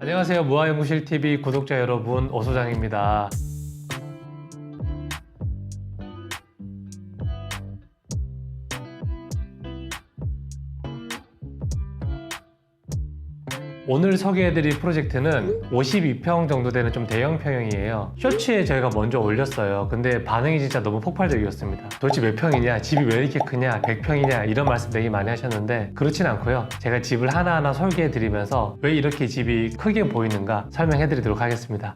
안녕하세요. 무아연구실TV 구독자 여러분, 오소장입니다. 오늘 소개해드릴 프로젝트는 52평 정도 되는 좀 대형 평형이에요. 쇼츠에 저희가 먼저 올렸어요. 근데 반응이 진짜 너무 폭발적이었습니다. 도대체 몇 평이냐, 집이 왜 이렇게 크냐, 100평이냐 이런 말씀 되게 많이 하셨는데 그렇진 않고요. 제가 집을 하나하나 설계해드리면서 왜 이렇게 집이 크게 보이는가 설명해드리도록 하겠습니다.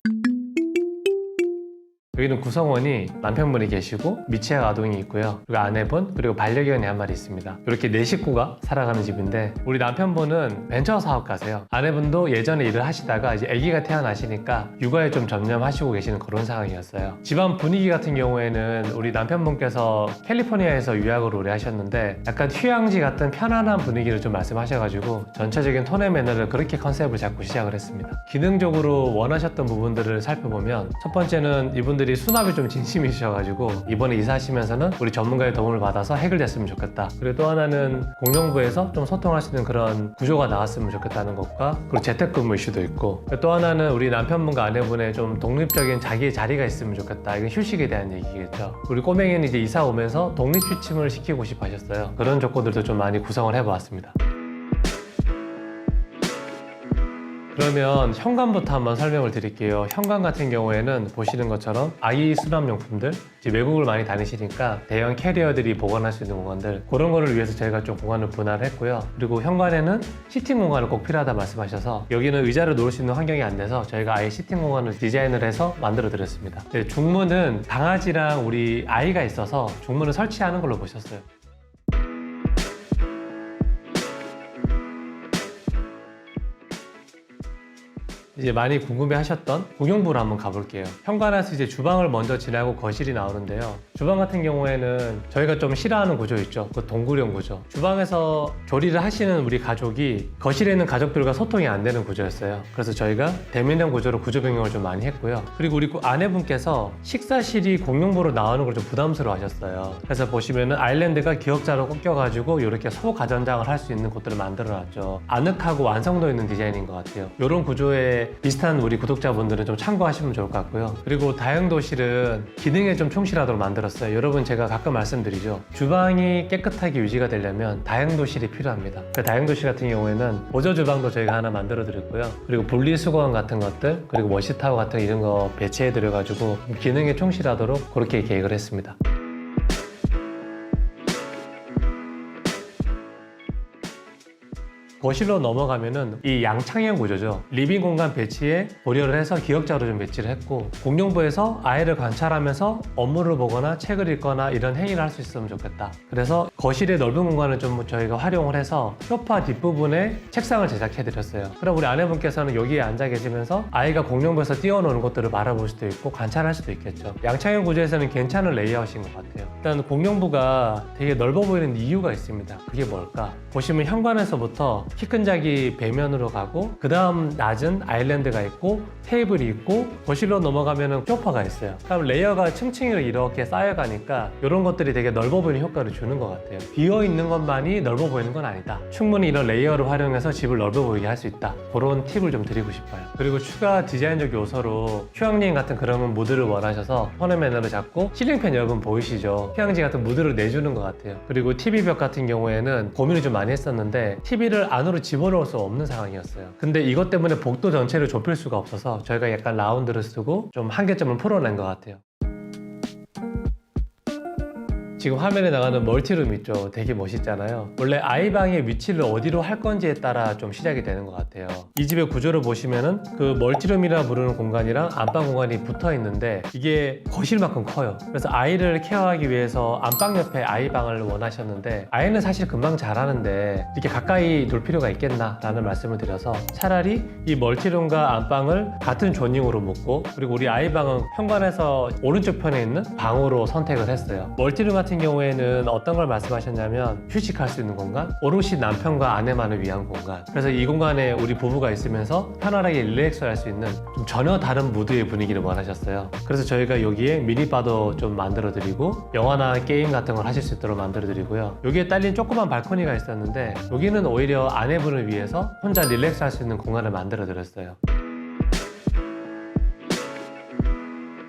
여기는 구성원이 남편분이 계시고 미취학 아동이 있고요. 그리고 아내분, 그리고 반려견이 한 마리 있습니다. 이렇게 4식구가 살아가는 집인데 우리 남편분은 벤처 사업가세요. 아내분도 예전에 일을 하시다가 이제 아기가 태어나시니까 육아에 좀 전념하시고 계시는 그런 상황이었어요. 집안 분위기 같은 경우에는 우리 남편분께서 캘리포니아에서 유학을 오래 하셨는데 약간 휴양지 같은 편안한 분위기를 좀 말씀하셔가지고 전체적인 톤의 매너를 그렇게 컨셉을 잡고 시작을 했습니다. 기능적으로 원하셨던 부분들을 살펴보면 첫 번째는 이분들이 수납이 좀 진심이셔가지고 이번에 이사하시면서는 우리 전문가의 도움을 받아서 해결됐으면 좋겠다. 그리고 또 하나는 공용부에서 좀 소통할 수 있는 그런 구조가 나왔으면 좋겠다는 것과 그리고 재택근무 이슈도 있고 또 하나는 우리 남편분과 아내분의 좀 독립적인 자기의 자리가 있으면 좋겠다. 이건 휴식에 대한 얘기겠죠. 우리 꼬맹이는 이제 이사 오면서 독립취침을 시키고 싶어 하셨어요. 그런 조건들도 좀 많이 구성을 해보았습니다. 그러면 현관부터 한번 설명을 드릴게요. 현관 같은 경우에는 보시는 것처럼 아이 수납용품들, 이제 외국을 많이 다니시니까 대형 캐리어들이 보관할 수 있는 공간들, 그런 거를 위해서 저희가 좀 공간을 분할을 했고요. 그리고 현관에는 시팅 공간을 꼭 필요하다 말씀하셔서 여기는 의자를 놓을 수 있는 환경이 안 돼서 저희가 아예 시팅 공간을 디자인을 해서 만들어 드렸습니다. 네, 중문은 강아지랑 우리 아이가 있어서 중문을 설치하는 걸로 보셨어요. 이제 많이 궁금해 하셨던 공용부로 한번 가볼게요. 현관에서 이제 주방을 먼저 지나고 거실이 나오는데요. 주방 같은 경우에는 저희가 좀 싫어하는 구조 있죠. 그 동굴형 구조. 주방에서 조리를 하시는 우리 가족이 거실에 있는 가족들과 소통이 안 되는 구조였어요. 그래서 저희가 대면형 구조로 구조 변경을 좀 많이 했고요. 그리고 우리 아내분께서 식사실이 공용부로 나오는 걸 좀 부담스러워 하셨어요. 그래서 보시면은 아일랜드가 기역자로 꺾여가지고 이렇게 소가전장을 할 수 있는 곳들을 만들어 놨죠. 아늑하고 완성도 있는 디자인인 것 같아요. 이런 구조에 비슷한 우리 구독자분들은 좀 참고하시면 좋을 것 같고요. 그리고 다용도실은 기능에 좀 충실하도록 만들었어요. 여러분 제가 가끔 말씀드리죠. 주방이 깨끗하게 유지가 되려면 다용도실이 필요합니다. 그 다용도실 같은 경우에는 보조 주방도 저희가 하나 만들어 드렸고요. 그리고 분리수거함 같은 것들, 그리고 워시타워 같은 이런 거 배치해 드려가지고 기능에 충실하도록 그렇게 계획을 했습니다. 거실로 넘어가면은 이 양창형 구조죠. 리빙 공간 배치에 고려를 해서 기역자로 좀 배치를 했고 공용부에서 아이를 관찰하면서 업무를 보거나 책을 읽거나 이런 행위를 할 수 있으면 좋겠다. 그래서 거실의 넓은 공간을 좀 저희가 활용을 해서 소파 뒷부분에 책상을 제작해 드렸어요. 그럼 우리 아내분께서는 여기에 앉아 계시면서 아이가 공용부에서 뛰어노는 것들을 바라볼 수도 있고 관찰할 수도 있겠죠. 양창형 구조에서는 괜찮은 레이아웃인 것 같아요. 일단 공용부가 되게 넓어 보이는 이유가 있습니다. 그게 뭘까? 보시면 현관에서부터 키 큰 자기 배면으로 가고 그 다음 낮은 아일랜드가 있고 테이블이 있고 거실로 넘어가면 소파가 있어요. 그럼 레이어가 층층이로 이렇게 쌓여가니까 이런 것들이 되게 넓어 보이는 효과를 주는 것 같아요. 비어있는 것만이 넓어 보이는 건 아니다. 충분히 이런 레이어를 활용해서 집을 넓어 보이게 할 수 있다. 그런 팁을 좀 드리고 싶어요. 그리고 추가 디자인적 요소로 휴양림 같은 그런 무드를 원하셔서 톤의 매너를 잡고 실링팬 여러분 보이시죠? 휴양지 같은 무드를 내주는 것 같아요. 그리고 TV벽 같은 경우에는 고민을 좀 많이 했었는데 TV를 안으로 집어넣을 수 없는 상황이었어요. 근데 이것 때문에 복도 전체를 좁힐 수가 없어서 저희가 약간 라운드를 쓰고 좀 한계점을 풀어낸 것 같아요. 지금 화면에 나가는 멀티룸 있죠. 되게 멋있잖아요. 원래 아이방의 위치를 어디로 할 건지에 따라 좀 시작이 되는 것 같아요. 이 집의 구조를 보시면은 그 멀티룸이라 부르는 공간이랑 안방 공간이 붙어 있는데 이게 거실만큼 커요. 그래서 아이를 케어하기 위해서 안방 옆에 아이방을 원하셨는데 아이는 사실 금방 자라는데 이렇게 가까이 둘 필요가 있겠나 라는 말씀을 드려서 차라리 이 멀티룸과 안방을 같은 조닝으로 묶고 그리고 우리 아이방은 현관에서 오른쪽 편에 있는 방으로 선택을 했어요. 멀티룸 같은 경우에는 어떤 걸 말씀하셨냐면 휴식할 수 있는 공간, 오롯이 남편과 아내만을 위한 공간. 그래서 이 공간에 우리 부부가 있으면서 편안하게 릴렉스 할 수 있는 좀 전혀 다른 무드의 분위기를 원하셨어요. 그래서 저희가 여기에 미니바도 좀 만들어 드리고 영화나 게임 같은 걸 하실 수 있도록 만들어 드리고요. 여기에 딸린 조그만 발코니가 있었는데 여기는 오히려 아내분을 위해서 혼자 릴렉스 할 수 있는 공간을 만들어 드렸어요.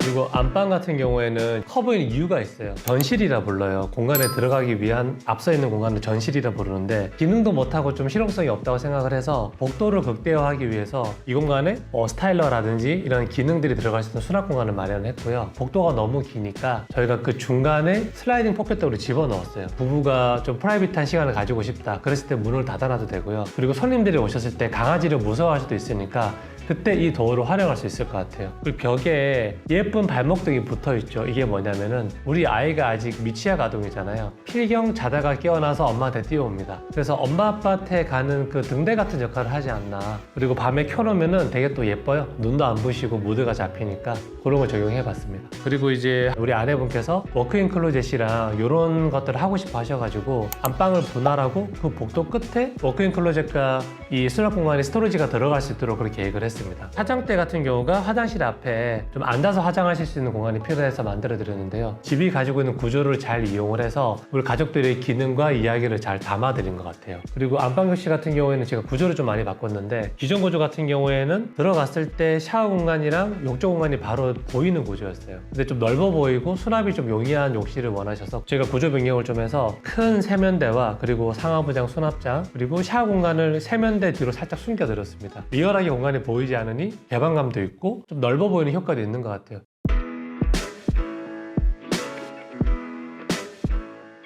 그리고 안방 같은 경우에는 커브인 이유가 있어요. 전실이라 불러요. 공간에 들어가기 위한 앞서 있는 공간을 전실이라 부르는데 기능도 못하고 좀 실용성이 없다고 생각을 해서 복도를 극대화하기 위해서 이 공간에 스타일러라든지 이런 기능들이 들어갈 수 있는 수납 공간을 마련했고요. 복도가 너무 기니까 저희가 그 중간에 슬라이딩 포켓도어를 집어넣었어요. 부부가 좀 프라이빗한 시간을 가지고 싶다. 그랬을 때 문을 닫아놔도 되고요. 그리고 손님들이 오셨을 때 강아지를 무서워할 수도 있으니까 그때 이 도어를 활용할 수 있을 것 같아요. 그리고 벽에 예쁜 발목등이 붙어 있죠. 이게 뭐냐면은 우리 아이가 아직 미취학 아동이잖아요. 필경 자다가 깨어나서 엄마한테 뛰어옵니다. 그래서 엄마 아빠한테 가는 그 등대 같은 역할을 하지 않나. 그리고 밤에 켜놓으면은 되게 또 예뻐요. 눈도 안 부시고 무드가 잡히니까 그런 걸 적용해 봤습니다. 그리고 이제 우리 아내분께서 워크인 클로젯이랑 이런 것들을 하고 싶어 하셔가지고 안방을 분할하고 그 복도 끝에 워크인 클로젯과 이 수납 공간에 스토리지가 들어갈 수 있도록 그렇게 계획을 했습니다. 화장대 같은 경우가 화장실 앞에 좀 앉아서 화장하실 수 있는 공간이 필요해서 만들어 드렸는데요. 집이 가지고 있는 구조를 잘 이용을 해서 우리 가족들의 기능과 이야기를 잘 담아 드린 것 같아요. 그리고 안방 격실 같은 경우에는 제가 구조를 좀 많이 바꿨는데 기존 구조 같은 경우에는 들어갔을 때 샤워 공간이랑 욕조 공간이 바로 보이는 구조였어요. 근데 좀 넓어 보이고 수납이 좀 용이한 욕실을 원하셔서 제가 구조 변경을 좀 해서 큰 세면대와 그리고 상하부장 수납장 그리고 샤워 공간을 세면대 뒤로 살짝 숨겨 드렸습니다. 리얼하게 공간이 보이지 않으니 개방감도 있고 좀 넓어 보이는 효과도 있는 것 같아요.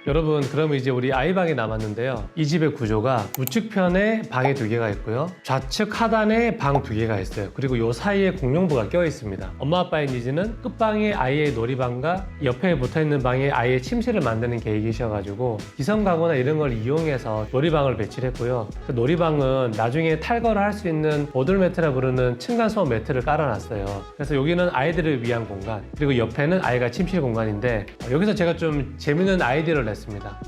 여러분, 그러면 이제 우리 아이방이 남았는데요. 이 집의 구조가 우측편에 방이 2개가 있고요. 좌측 하단에 방 2개가 있어요. 그리고 이 사이에 공용부가 껴 있습니다. 엄마 아빠의 니즈는 끝방에 아이의 놀이방과 옆에 붙어있는 방에 아이의 침실을 만드는 계획이셔가지고 기성 가구나 이런 걸 이용해서 놀이방을 배치를 했고요. 그 놀이방은 나중에 탈거를 할 수 있는 보들 매트라 부르는 층간소음 매트를 깔아놨어요. 그래서 여기는 아이들을 위한 공간, 그리고 옆에는 아이가 침실 공간인데 여기서 제가 좀 재밌는 아이디어를 냈습니다.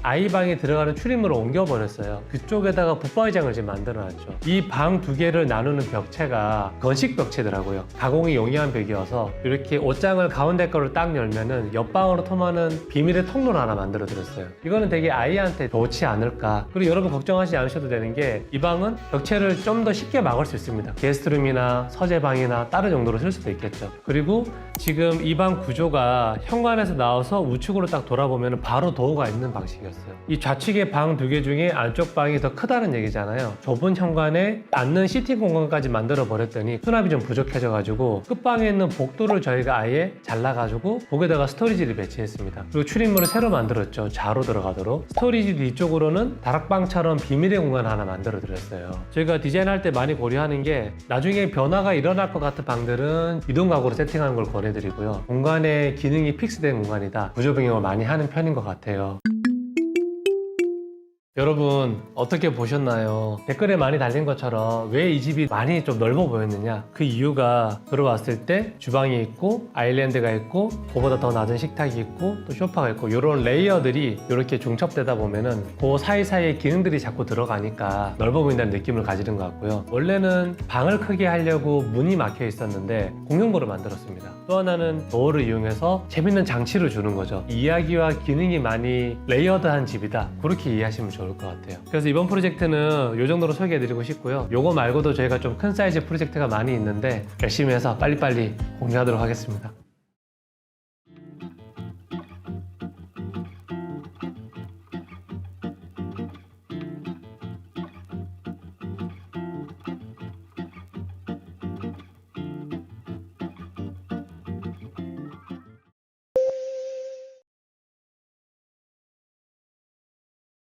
아이방에 들어가는 출입문을 옮겨버렸어요. 그쪽에다가 붙박이장을 지금 만들어놨죠. 이 방 2개를 나누는 벽체가 건식 벽체더라고요. 가공이 용이한 벽이어서 이렇게 옷장을 가운데 거를 딱 열면은 옆방으로 통하는 비밀의 통로를 하나 만들어드렸어요. 이거는 되게 아이한테 좋지 않을까. 그리고 여러분 걱정하지 않으셔도 되는 게 이 방은 벽체를 좀 더 쉽게 막을 수 있습니다. 게스트룸이나 서재방이나 다른 용도로 쓸 수도 있겠죠. 그리고 지금 이 방 구조가 현관에서 나와서 우측으로 딱 돌아보면 바로 도어가 있는 방식이었어요. 이 좌측의 방 2개 중에 안쪽 방이 더 크다는 얘기잖아요. 좁은 현관에 앉는 시팅 공간까지 만들어 버렸더니 수납이 좀 부족해져가지고 끝방에 있는 복도를 저희가 아예 잘라가지고 거기다가 스토리지를 배치했습니다. 그리고 출입문을 새로 만들었죠. 좌로 들어가도록. 스토리지 뒤쪽으로는 다락방처럼 비밀의 공간 하나 만들어 드렸어요. 저희가 디자인할 때 많이 고려하는 게 나중에 변화가 일어날 것 같은 방들은 이동 가구로 세팅하는 걸 권해드리고요. 공간의 기능이 픽스된 공간이다. 구조 변경을 많이 하는 편인 것 같아요. 여러분 어떻게 보셨나요? 댓글에 많이 달린 것처럼 왜 이 집이 많이 좀 넓어 보였느냐, 그 이유가 들어왔을 때 주방이 있고 아일랜드가 있고 그보다 더 낮은 식탁이 있고 또 소파가 있고 이런 레이어들이 이렇게 중첩되다 보면은 그 사이사이에 기능들이 자꾸 들어가니까 넓어 보인다는 느낌을 가지는 것 같고요. 원래는 방을 크게 하려고 문이 막혀 있었는데 공용부를 만들었습니다. 또 하나는 도어를 이용해서 재밌는 장치를 주는 거죠. 이야기와 기능이 많이 레이어드한 집이다, 그렇게 이해하시면 좋을 것 같아요. 그래서 이번 프로젝트는 이 정도로 소개해드리고 싶고요. 요거 말고도 저희가 좀 큰 사이즈 프로젝트가 많이 있는데 열심히 해서 빨리빨리 공개하도록 하겠습니다.